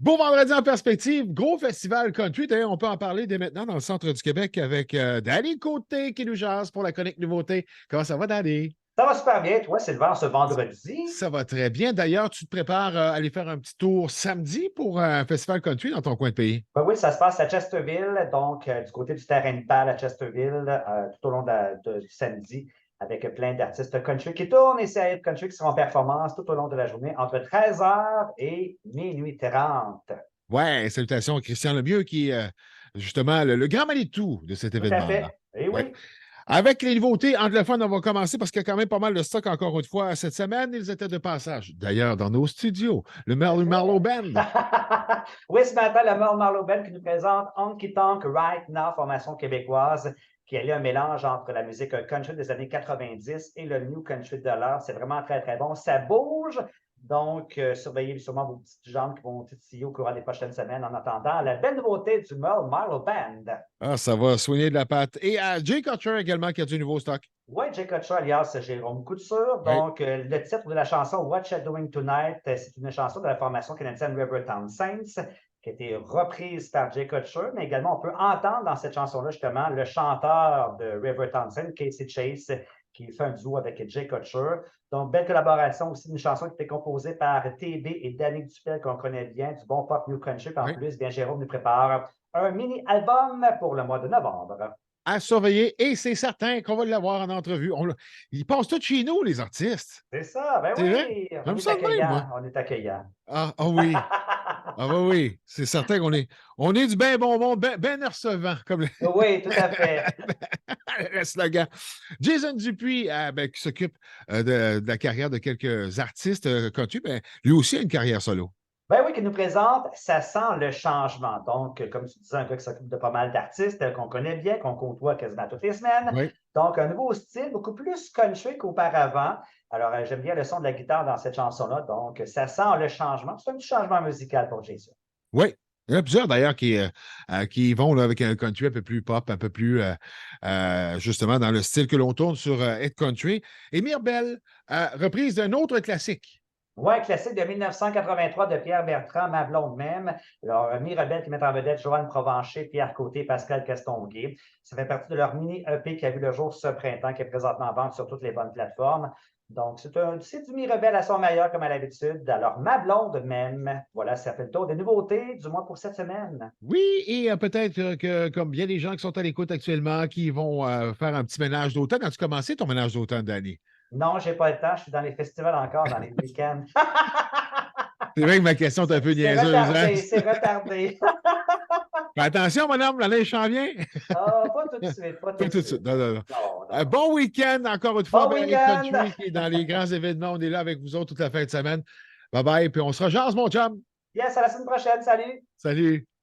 Beau vendredi en perspective, gros festival country. D'ailleurs, on peut en parler dès maintenant dans le centre du Québec avec Danny Côté qui nous jase pour la chronique nouveauté. Comment ça va, Danny? Ça va super bien, toi, Sylvain, ce vendredi. Ça va très bien. D'ailleurs, tu te prépares à aller faire un petit tour samedi pour un festival country dans ton coin de pays. Ben oui, ça se passe à Chesterville, donc du côté du terrain de balle à Chesterville, tout au long du samedi, avec plein d'artistes country qui tournent et séries de country qui seront en performance tout au long de la journée entre 13h et minuit 30. Ouais, salutations à Christian Lemieux qui est justement le grand Manitou de cet Tout à événement-là. fait. Et Ouais. oui. Avec les nouveautés anglophones, on va commencer parce qu'il y a quand même pas mal de stock encore une fois cette semaine. Ils étaient de passage. D'ailleurs, dans nos studios, le Tout à Merle Marlowe fait. Band. Oui, ce matin, le Merle Marlowe Band qui nous présente Honky Tonk Right Now, formation québécoise, qui est un mélange entre la musique country des années 90 et le new country de l'heure. C'est vraiment très, très bon. Ça bouge. Donc, surveillez sûrement vos petites jambes qui vont titiller au courant des prochaines semaines en attendant la belle nouveauté du Merle Marlowe Band. Ah, ça va soigner de la pâte. Et à Jay Cutcher également qui a du nouveau stock. Oui, Jay Kutcher, alias Jérôme Couture. Oui. Donc, le titre de la chanson What You Doing Tonight, c'est une chanson de la formation canadienne Rivertown Saints qui a été reprise par Jay Kutcher, mais également on peut entendre dans cette chanson-là justement le chanteur de Rivertown Saints, Casey Chase, qui fait un duo avec Jay Kutcher. Donc, belle collaboration aussi, une chanson qui a été composée par TB et Danny Dupel, qu'on connaît bien, du bon pop New Country. Puis en Oui. plus, bien, Jérôme nous prépare un mini-album pour le mois de novembre. À surveiller. Et c'est certain qu'on va l'avoir en entrevue. Ils passent tous chez nous, les artistes. C'est ça, ben C'est vrai? oui, on J'aime est ça de même, moi. accueillant, on est accueillant. Ah oui. Ah bah oui. C'est certain qu'on est du bien bonbon, bien recevant, comme Oui, tout à fait. le slogan. Jason Dupuis, qui s'occupe de la carrière de quelques artistes country, lui aussi a une carrière solo. Ben oui, qui nous présente Ça sent le changement. Donc, comme tu disais, un gars qui s'occupe de pas mal d'artistes qu'on connaît bien, qu'on côtoie quasiment toutes les semaines. Oui. Donc, un nouveau style, beaucoup plus country qu'auparavant. Alors, j'aime bien le son de la guitare dans cette chanson-là. Donc, ça sent le changement. C'est un petit changement musical pour Jason. Oui. Il y en a plusieurs d'ailleurs qui vont là, avec un country un peu plus pop, un peu plus justement dans le style que l'on tourne sur Ed Country. Et Mirabel, reprise d'un autre classique. Oui, classique de 1983 de Pierre Bertrand, Ma blonde même. Alors, Mirabel qui met en vedette Joanne Provencher, Pierre Côté, Pascal Castonguay. Ça fait partie de leur mini EP qui a vu le jour ce printemps, qui est présentement en vente sur toutes les bonnes plateformes. Donc, c'est du Mirabel à son meilleur, comme à l'habitude. Alors, Ma blonde même. Voilà, ça fait le tour des nouveautés, du moins pour cette semaine. Oui, et peut-être que, comme bien des gens qui sont à l'écoute actuellement, qui vont faire un petit ménage d'automne. As-tu commencé ton ménage d'automne, Danny? Non, j'ai pas le temps. Je suis dans les festivals encore, dans les week-ends. C'est vrai que ma question est un peu C'est niaiseuse, hein? retardé, c'est retardé. Fais attention, mon homme, la neige s'en vient. Ah, pas tout de suite, pas tout Pas de tout de suite. suite. Non, non, non. Non, non, non. Bon week-end, encore une fois, Bon ben, Hit week-end! Country, qui est dans les grands événements. On est là avec vous autres toute la fin de semaine. Bye bye, puis on se rejase, mon chum. Yes, à la semaine prochaine. Salut! Salut.